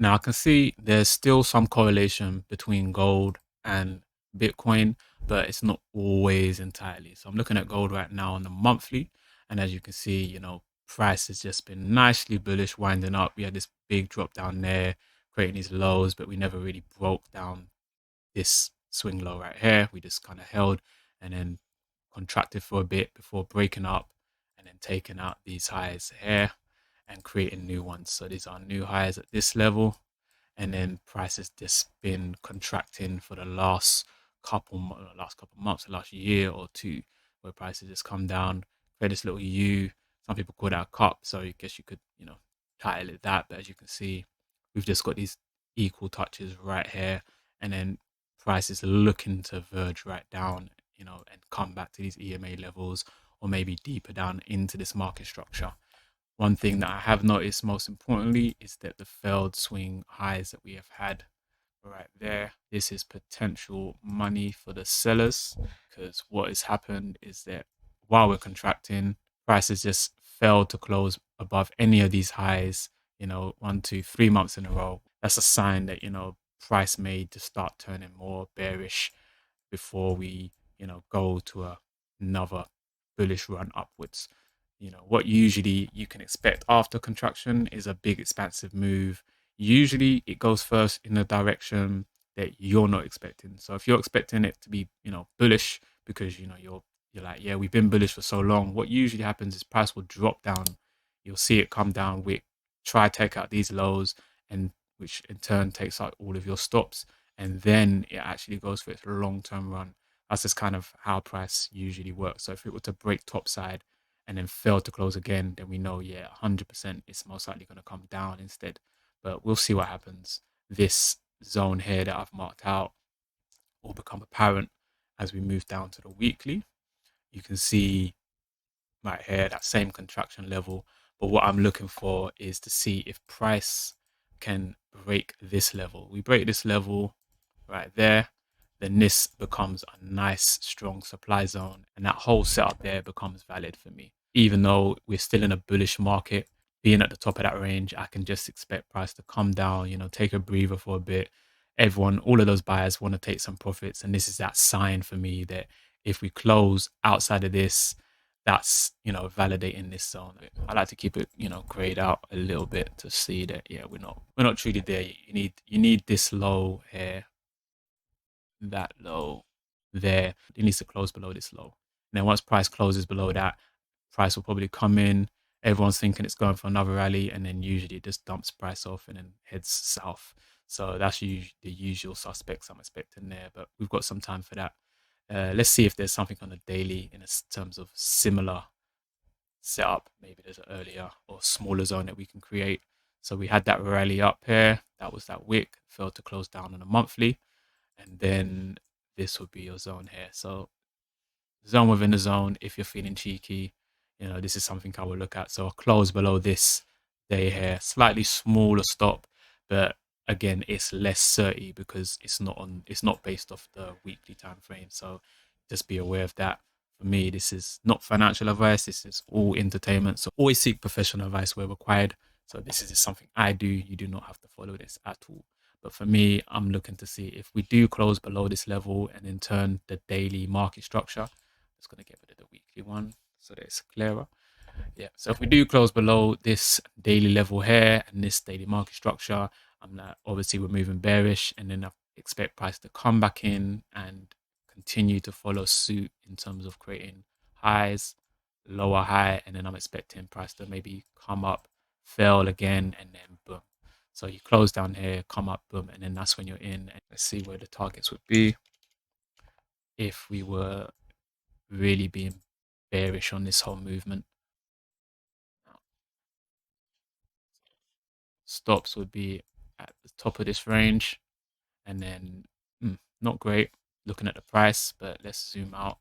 Now I can see there's still some correlation between gold and Bitcoin, but it's not always entirely. So I'm looking at gold right now on the monthly, and as you can see, price has just been nicely bullish, winding up. We had this big drop down there, creating these lows, but we never really broke down this swing low right here. We just kind of held and then contracted for a bit before breaking up and then taking out these highs here and creating new ones. So these are new highs at this level, and then price has just been contracting for the last couple months, the last year or two, where prices just come down, create this little U. Some people call that a cup, so I guess you could title it that. But as you can see, we've just got these equal touches right here, and then price is looking to verge right down, and come back to these EMA levels, or maybe deeper down into this market structure. One thing that I have noticed most importantly is that the failed swing highs that we have had right there, this is potential money for the sellers, because what has happened is that while we're contracting, prices just failed to close above any of these highs, 1, 2, 3 months in a row. That's a sign that, price may just start turning more bearish before we, go to another bullish run upwards. What usually you can expect after contraction is a big expansive move. Usually it goes first in a direction that you're not expecting. So if you're expecting it to be, bullish because you're like, yeah, we've been bullish for so long. What usually happens is price will drop down. You'll see it come down, wick, try take out these lows, and which in turn takes out all of your stops, and then it actually goes for its long-term run. That's just kind of how price usually works. So if it were to break topside and then fail to close again, then we know, yeah, 100% it's most likely going to come down instead. But we'll see what happens. This zone here that I've marked out will become apparent as we move down to the weekly. You can see right here that same contraction level. But what I'm looking for is to see if price can break this level. We break this level right there, then this becomes a nice strong supply zone, and that whole setup there becomes valid for me. Even though we're still in a bullish market, being at the top of that range, I can just expect price to come down, take a breather for a bit. All of those buyers want to take some profits, and this is that sign for me that if we close outside of this, that's validating this zone. I like to keep it grayed out a little bit to see that, yeah, we're not treated there. You need this low here, that low there. It needs to close below this low. And then once price closes below that, price will probably come in. Everyone's thinking it's going for another rally, and then usually it just dumps price off and then heads south. So that's the usual suspects I'm expecting there, but we've got some time for that. Let's see if there's something on the daily in terms of similar setup. Maybe there's an earlier or smaller zone that we can create. So we had that rally up here. That was that wick, failed to close down on a monthly, and then this would be your zone here. So zone within the zone, if you're feeling cheeky, this is something I will look at. So a close below this day here, slightly smaller stop, but again, it's less certy because it's not based off the weekly time frame. So just be aware of that. For me, this is not financial advice. This is all entertainment. So always seek professional advice where required. So this is just something I do. You do not have to follow this at all. But for me, I'm looking to see if we do close below this level and in turn the daily market structure. Just going to get rid of the weekly one so that it's clearer. Yeah, so if we do close below this daily level here and this daily market structure, I'm not, obviously we're moving bearish, and then I expect price to come back in and continue to follow suit in terms of creating highs, lower high, and then I'm expecting price to maybe come up, fail again, and then boom. So you close down here, come up, boom, and then that's when you're in. And let's see where the targets would be if we were really being bearish on this whole movement. Stops would be at the top of this range, and then not great looking at the price, but let's zoom out.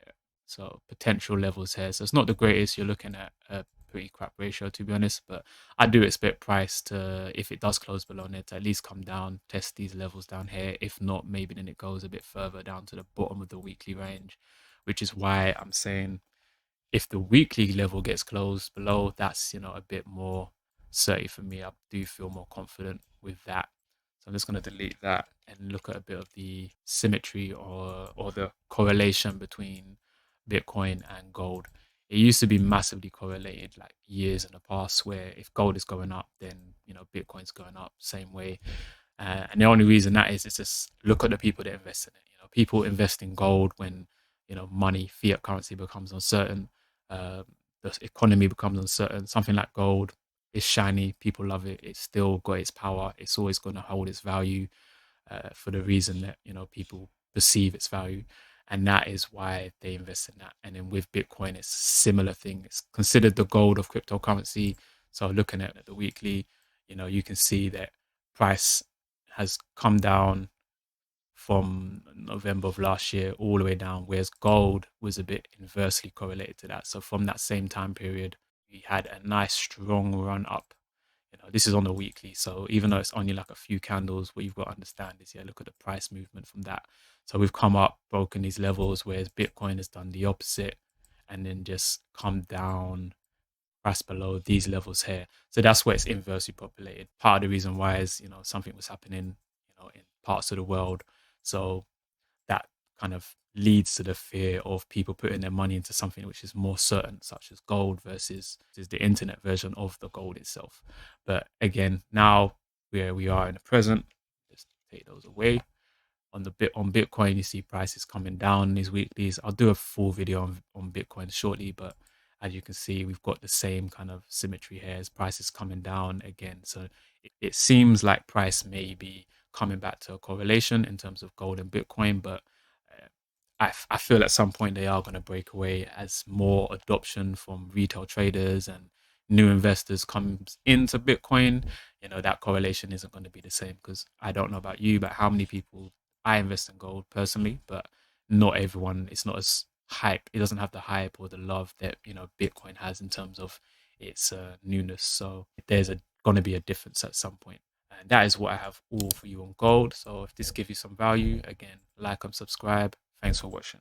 Yeah. So potential levels here. So it's not the greatest. You're looking at a pretty crap ratio, to be honest, but I do expect price to, if it does close below it, to at least come down, test these levels down here. If not, maybe then it goes a bit further down to the bottom of the weekly range, which is why I'm saying if the weekly level gets closed below, that's a bit more certainly for me, I do feel more confident with that. So I'm just going to delete that and look at a bit of the symmetry or the correlation between Bitcoin and gold. It used to be massively correlated like years in the past, where if gold is going up, then Bitcoin's going up same way. And the only reason that is just look at the people that invest in it. People invest in gold when money, fiat currency becomes uncertain, uh, the economy becomes uncertain. Something like gold is shiny, people love it. It's still got its power. It's always going to hold its value for the reason that people perceive its value, and that is why they invest in that. And then with Bitcoin, it's a similar thing. It's considered the gold of cryptocurrency. So looking at the weekly, you can see that price has come down from November of last year all the way down, whereas gold was a bit inversely correlated to that. So from that same time period, we had a nice strong run up. This is on the weekly, so even though it's only like a few candles, what you've got to understand is, look at the price movement from that. So we've come up, broken these levels, whereas Bitcoin has done the opposite, and then just come down, price below these levels here. So that's where it's inversely populated. Part of the reason why is something was happening in parts of the world, so that kind of leads to the fear of people putting their money into something which is more certain, such as gold versus the internet version of the gold itself. But again, now where we are in the present, just take those away. On Bitcoin, you see prices coming down these weeklies. I'll do a full video on Bitcoin shortly, but as you can see, we've got the same kind of symmetry here as prices coming down again. So it seems like price may be coming back to a correlation in terms of gold and Bitcoin, but I feel at some point they are going to break away as more adoption from retail traders and new investors comes into Bitcoin. That correlation isn't going to be the same, because I don't know about you, but how many people, I invest in gold personally, but not everyone. It's not as hype. It doesn't have the hype or the love that Bitcoin has in terms of its newness. So there's going to be a difference at some point. And that is what I have all for you on gold. So if this gives you some value, again, like and subscribe. Thanks for watching.